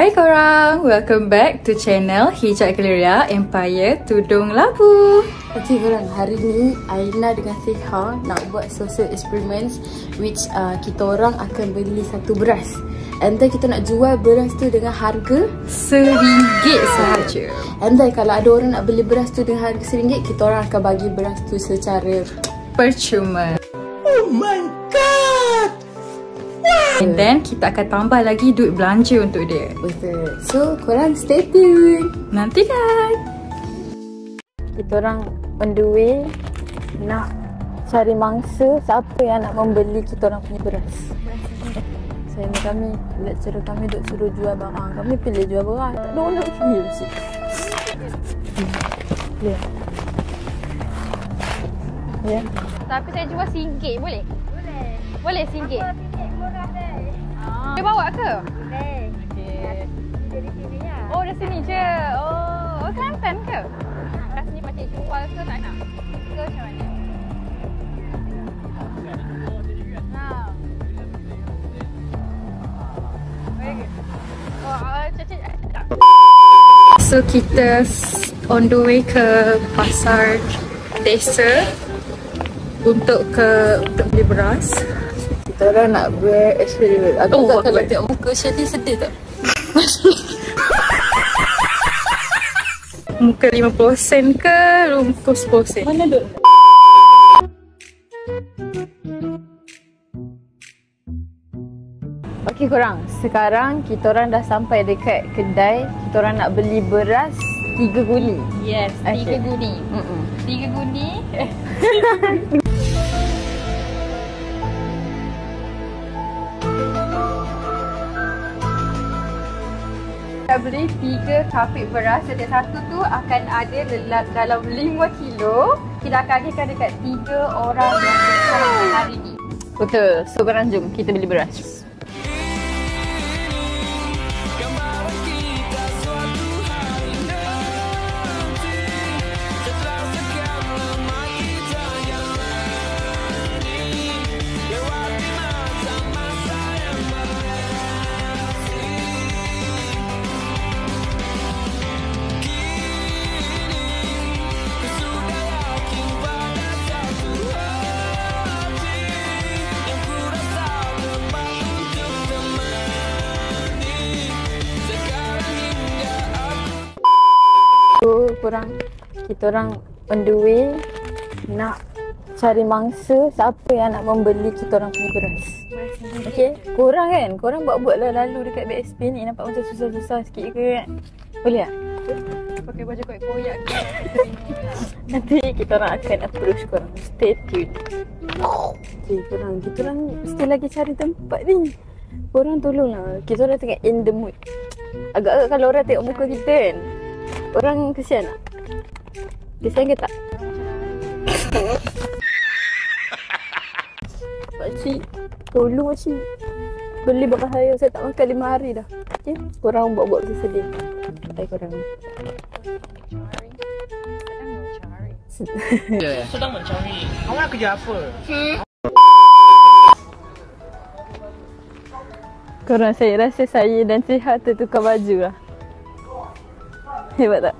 Hai korang, welcome back to channel Hijab Galeria Empire Tudung Labu. Okay korang, hari ni Aina dengan Seha nak buat social experiments which kita orang akan beli satu beras. And then kita nak jual beras tu dengan harga RM1 sahaja. And then kalau ada orang nak beli beras tu dengan harga RM1, kita orang akan bagi beras tu secara percuma. Oh my god! And then kita akan tambah lagi duit belanja untuk dia. Betul. So korang stay tune. Nantikan. Kita orang on the way nak cari mangsa siapa yang nak membeli kita orang punya beras. Saya ni kami, lecturer kami duk suruh jual barang. Kami pilih jual beras. Tak ada orang nak feel cik. Ya. Ya. Tapi saya jual RM1 boleh? Boleh. Boleh RM1? Boleh bawa ke? Boleh. Okay. Dari sini ya? Oh, dari sini je. Oh, Kelantan ke? Kat sini pakcik jual ke tak nak? Ke macam mana? So kita on the way ke pasar desa untuk beli beras. Kita orang nak bereksperimen. Aku tak kalau baik. tengok muka Shirley sedih tak? Muka 50 sen ke muka 10 sen? Mana duk? Okey korang, sekarang kita orang dah sampai dekat kedai. Kita orang nak beli beras 3 guni. Yes, 3 Okay. guni. 3 guni. Kita beli 3 kapit beras. Setiap satu tu akan ada dalam 5 kilo. Kita akan adakan dekat 3 orang yang bersekolah hari ni. Betul. So korang jom kita beli beras. So kita orang on the way nak cari mangsa siapa yang nak membeli kita orang punya beras. Okay, korang kan? Korang buat-buat lah lalu dekat BSP ni nampak macam susah-susah sikit ke kan? Boleh tak? Pakai baju koyak-koyak ke? Nanti kita orang akan approach korang. Stay tuned. Okay korang, kita orang mesti lagi cari tempat ni. Korang tolonglah. Kita orang tengah in the mood. Agak-agak kalau orang tengok muka kita kan, orang kesian tak? Kesian ke tak? Pakcik, tolong pakcik. Beli beras saya, saya tak makan 5 hari dah. Okay? Korang buat-buat saya sedih. Hai korang. Sedang mencari. Awak nak kerja apa? Korang, saya rasa saya dan Sihat tertukar baju lah. Hebat tak?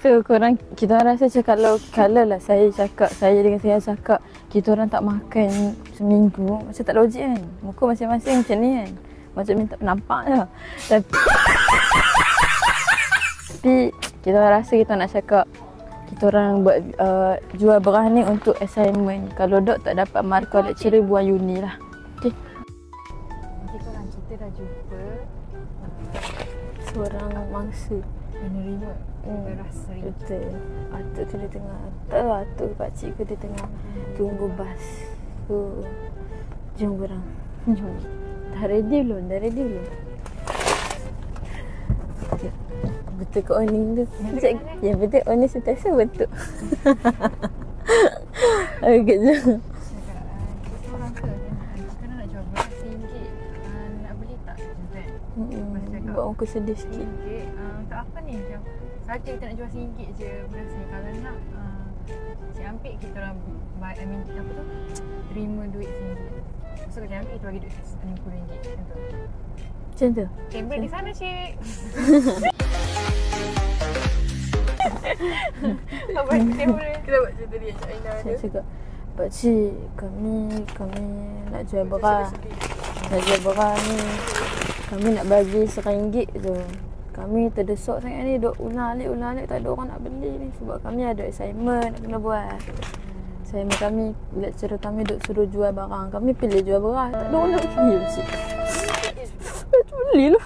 So korang, kita orang rasa kalau lah saya cakap, saya dengan saya cakap kita orang tak makan seminggu, macam tak logik kan? Muka masing-masing macam ni kan? Macam minta nampak je. Tapi kita orang rasa kita nak cakap kita orang buat jual beras ni untuk assignment. Kalau dok tak dapat markah lecturer buang uni lah. Okay. Okay korang, kita dah jumpa Seorang mangsa penerima beras RM1. betul. Atuk tu dia tengah, tak tahu atuk ke pakcik ke dia tengah tunggu bas. So jom korang, jom. Dah ready belum? Betul ke owning tu? Ya betul, owning sentiasa betul. Okay jom. Kita orang ke? Kita nak jual beras RM1. Nak beli tak? Buat muka sedih sikit. RM1. Untuk apa ni? Macam saja kita nak jual RM1 je beras ni. Kalau nak Cik Ampik kita orang apa tu? Terima duit RM1. So kerja ambil kita bagi duit RM60 macam tu. Macam tu. Kamera di sana, cik. Apa kamera? Kita buat cerita dia Cik Aina Saya cakap, pakcik, kami nak jual beras. Nak jual beras ni. Kami nak bagi RM1 je. Kami terdesak sangat ni, duk ulang-alik tak ada orang nak beli ni. Sebab kami ada assignment nak kena buat. Assignment kami, lecturer kami duk suruh jual barang. Kami pilih jual beras. Tak ada orang nak beli, pakcik. Pakcik belilah.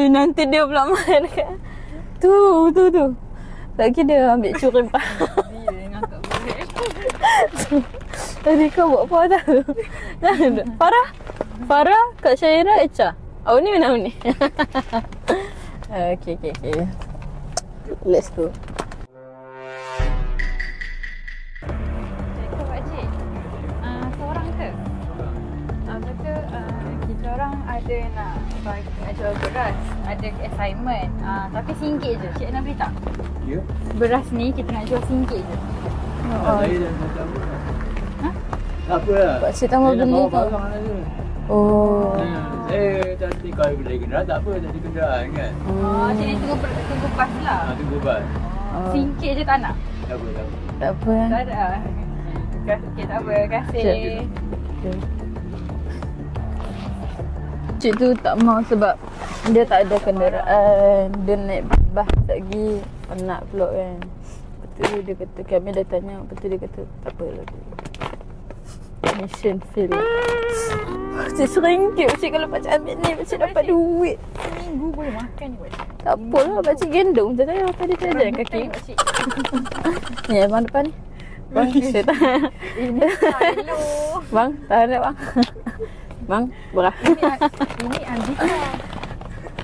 Nanti dia pula main dekat. Tu. Lagi dia ambil curi empat. Dia ngakak boleh. Tadi kau buat apa tahu? Farah, Kak Syaira, Echa. Oh ni mana ni? Okay. Let's go. Cikgu pakcik, seorang ke? Apa tu, kita orang ada nak jual beras, ada assignment, tapi RM1 je. Cik nak beli tak? Ya. Beras ni kita nak jual RM1 je. Saya dah tak apa. Ha? Tak apa lah. Pakcik tak mau Saya dah beli bawa ke? barang saja. Oh. Saya nanti kalau beli kenderaan tak apa, tak ada kenderaan kan. Jadi tunggu bas lah. Tunggu bas. RM1 je tak nak? Tak apa. Tak apa. Tak ada. Okay, tak apa. Terima kasih. Cik tu tak mau sebab dia tak ada kenderaan. Dia naik bas lagi. Penat pula kan. Lepas tu dia kata, kami dah tanya. Lepas tu dia kata, tak apa lagi. Mission fail. Cik RM1. Cik kalau pakcik ambil ni, pakcik dapat duit. Seminggu boleh makan ni pakcik. Tak apalah, pakcik gendong je saya. Tadi saya jalan kaki. Pakcik. Ni abang depan ni. Bang, saya tahan. Hello. Bang, tahan tak bang? Bang, berah. Ini Andika.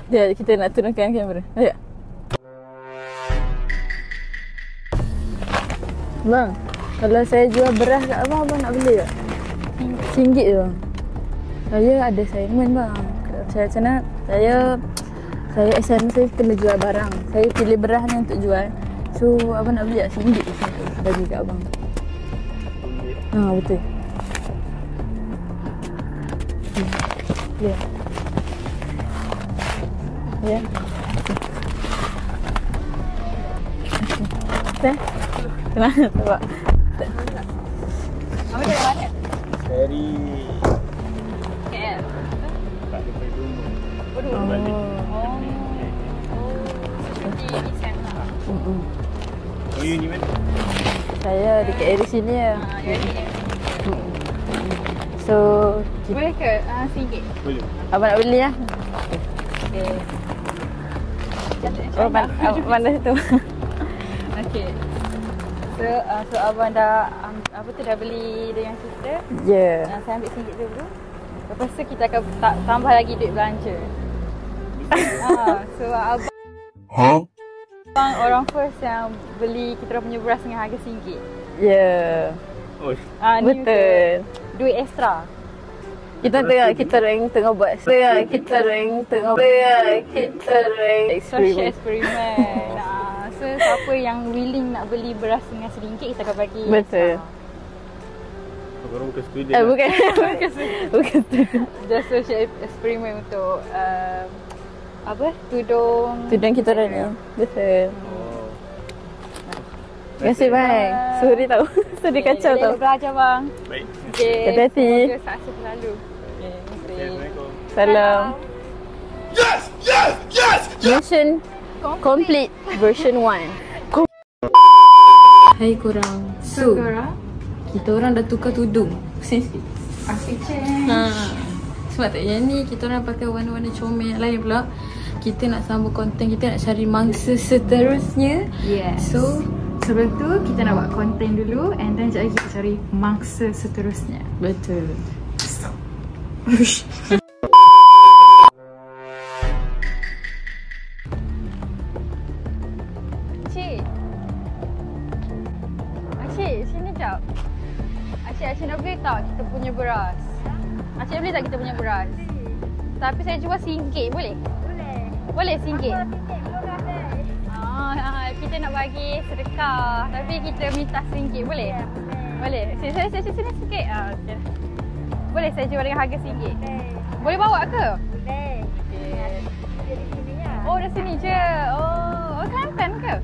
Ya, kita nak turunkan kamera. Ya. Bang, kalau saya jual beras kat abang nak beli tak? RM1 je bang. Saya ada assignment bang. Saya macam mana? Saya assignment saya kena jual barang. Saya pilih beras ni untuk jual. So abang nak beli tak? RM1 je bagi kat abang. Betul. Ya. Ya. Okey. Kenapa sebab Kamu dari mana? Dari KL. tak ada pergi rumah. Oh. Seperti di sana. Oh, you ni mana? saya dekat area sini ya. Ya, ya. So, Boleh ke RM1? Boleh. abang nak beli lah. Okey. Oh, mana situ? Okey. So abang dah dah beli dengan kita. Ya. Saya ambil RM1 dulu. Lepas tu kita akan tambah lagi duit belanja. So abang orang first yang beli kita orang punya beras dengan harga RM1. Ya. Oh, Ni Betul. untuk duit ekstra. Kita tengah buat. Kita Social eksperimen. So siapa yang willing nak beli beras dengan RM1 kita akan bagi. Betul. korang bukan student. Bukan. Bukan student. Just social eksperimen untuk tudung Kita orang ni. Betul. Oh. Terima kasih bang. Sorry tau. Sorry kacau tau. Belajar bang. Baik. Okay. Hati-hati. Semoga sukses selalu. Okay. Assalamualaikum. Salam. Mission complete version 1. Hai korang. So, kita orang dah tukar tudung. Asyik. Sebab tak yang ni kita orang pakai warna-warna comel lain pula. Kita nak sambung konten, kita nak cari mangsa seterusnya. Yes. So, sebelum tu kita nak buat konten dulu and then sekejap lagi kita cari mangsa seterusnya. betul. Cik, sini jap. Acik nak beli tak kita punya beras? Acik beli tak kita punya beras? Tapi saya jual RM1, boleh? Boleh RM1? Kita nak bagi sedekah tapi kita minta RM1, boleh? Boleh. Sini sikit. Okay. Boleh Boleh saya jual dengan harga RM1? Boleh bawa ke? Boleh. Okey. Dia di sini ya. Oh, dari sini je. Oh, Kelantan ke?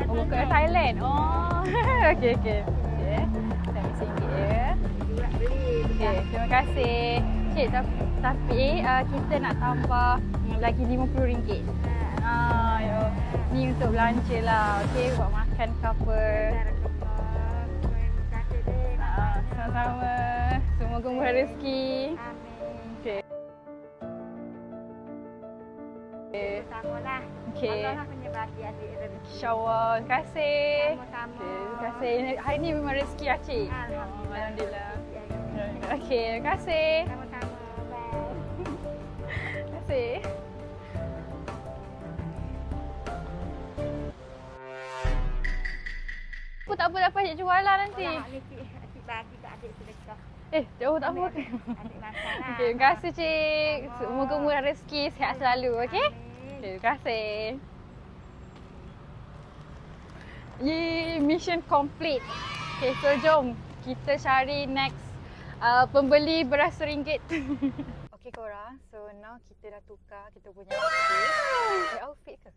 Oh, bukan Thailand. Oh. Okey, okey. Okey. Saya RM1 ya. Jual beli. Okey, terima kasih. Cik, tapi kita nak tambah lagi RM50. Ya. Ni untuk belanja lah. Okey, buat makan ke apa. Sama-sama. Semoga murah rezeki. Okey. Samalah. Okey. Allah punya bagi adik rezeki. InsyaAllah. Terima kasih. Sama-sama. Okey, terima kasih. Hari ni memang rezeki Acik. Alhamdulillah. Okey, terima kasih. Sama-sama. Bye. Terima kasih. Tak apa, dapat Cik jual lah nanti. Cik bagi kat adik sedekah. Jauh tak apa. Adik makan lah. Okey, terima kasih Cik. Semoga murah rezeki, sihat selalu, okey? Okey, terima kasih. Yeay, mission complete. Okay, so jom kita cari next pembeli beras RM1. Okay korang, so now kita dah tukar kita punya outfit ke?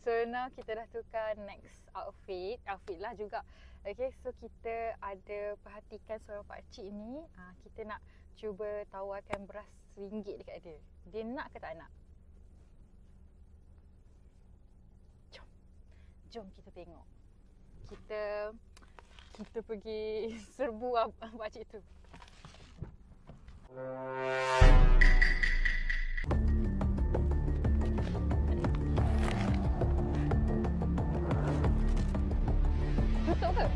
So now kita dah tukar next outfit lah juga. Okay, so kita ada perhatikan seorang pakcik ni, kita nak cuba tawarkan beras RM1 dekat dia. Dia nak ke tak nak? Jom kita tengok. Kita pergi serbu pakcik tu. Tutup ke?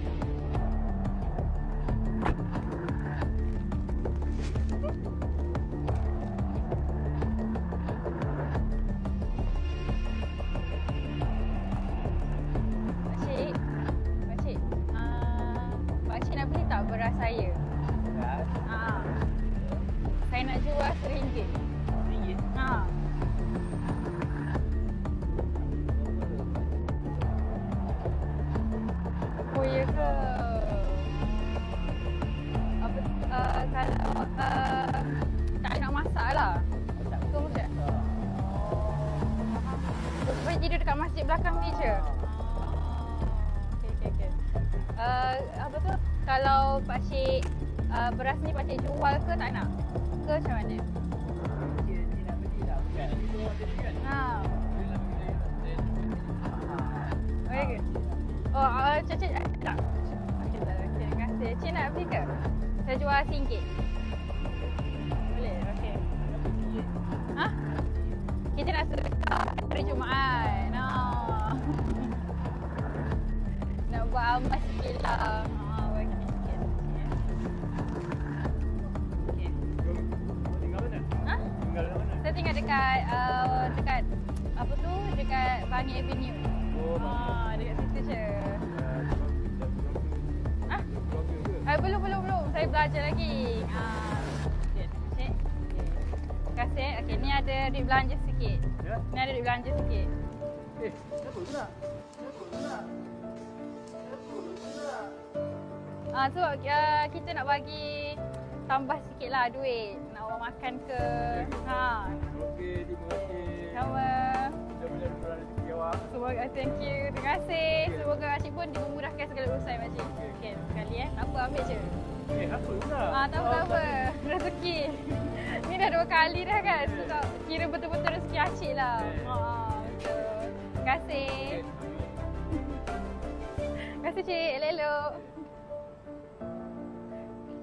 Pakcik nak beli tak beras saya? Beras? Saya nak jual RM1. RM1? Oh ya ke? Kalau tak nak masak lah. Ke macam? Boleh tidur dekat masjid belakang ni je? Okey. Apa tu? Kalau pakcik beras ni pakcik jual ke tak nak? Ke macam mana? Dia nak beli tak? Bukan. Itu orang tadi kan? Dia nak beli. Boleh ke? Oh, Cik tak? Okey, terima kasih. Cik nak beli ke? Saya jual RM1. Boleh? Okey. Kita nak sedekah hari Jumaat. Nak buat amal sikit lah. Bagi ni sikit. Okey. Tinggal mana? Tinggal kat mana? Saya tinggal dekat apa tu? Dekat Bangi Avenue. Dekat situ je. Belum. Saya belajar lagi. Cik. Terima kasih. Okey, ni ada duit belanja sikit. Ya? Ni ada duit belanja sikit. Siapa pula? Sebab kita nak bagi tambah sikit lah duit. Nak orang makan ke. Okey, terima kasih. Sama. Mudah-mudahan murah rezeki awak. Semoga, thank you. Terima kasih. Semoga Acik pun dimudahkan segala urusan Makcik. Okey, sekali tak apa, ambil je. Apa pula? Tak apa. Rezeki. Ni dah 2 kali dah kan. So, kira betul-betul rezeki Acik lah. Betul. Terima kasih. Terima kasih Cik. Elok-elok.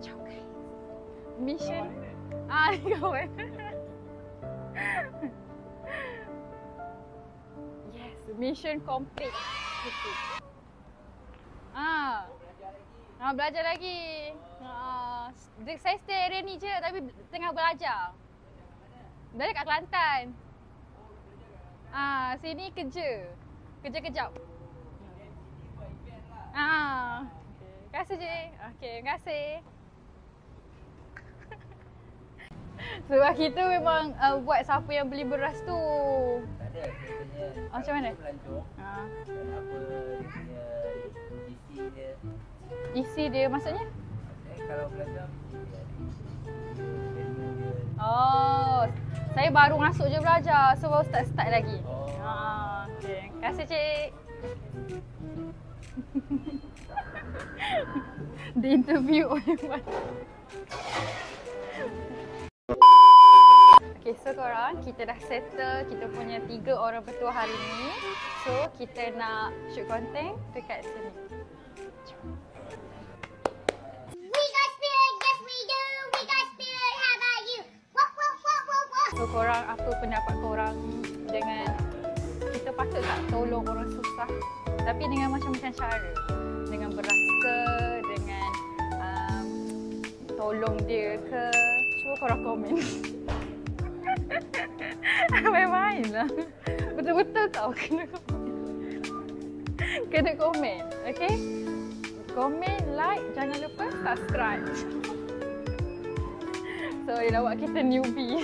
Jom guys. Mission. Ni kawan. Yes, mission complete. Belajar lagi. Saya stay area ni je tapi tengah belajar. Belajar kat Kelantan. Sini kerja. Kerja kejap. Terima kasih Cik. Okey, terima kasih. Sebab kita memang buat siapa yang beli beras tu. Tak ada. Macam mana? Pelancong. Apa dia punya isi dia. Isi dia maksudnya? kalau belajar Oh, saya baru masuk je belajar. So baru start lagi. Oh. Okay. Terima kasih cik. Di interview oleh Wan. Okay, so korang, kita dah settle kita punya 3 orang bertuah hari ni. So, kita nak shoot konten dekat sini. We got spirit, yes we do. We got spirit, how about you? Whoa, whoa, whoa, whoa, whoa. So, korang, apa pendapat korang dengan kita patut tak tolong orang susah? Tapi dengan macam-macam cara. Dengan beras ke, dengan tolong dia ke. Cuba korang komen. Main-main lah. Betul-betul tau kena komen. Kena komen, okay? Komen, like, jangan lupa subscribe. So, dia nak buat kita newbie.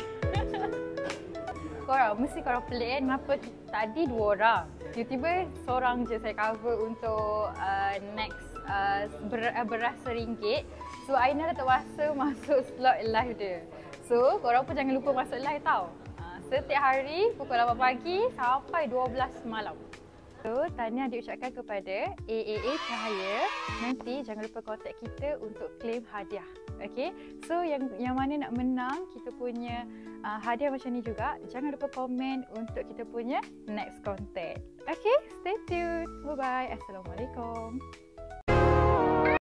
Korang, mesti korang pelik kan kenapa tadi 2 orang. Tiba-tiba seorang je saya cover untuk next beras RM1. So, Aina dah terpaksa masuk slot live dia. So, korang pun jangan lupa masuk live tau. Setiap hari pukul 8 pagi sampai 12 malam. So, tahniah diucapkan kepada AAA Cahaya. Nanti jangan lupa kontak kita untuk claim hadiah. Okay? So, yang mana nak menang kita punya hadiah macam ni juga, jangan lupa komen untuk kita punya next content. Okay? Stay tuned. Bye-bye. Assalamualaikum.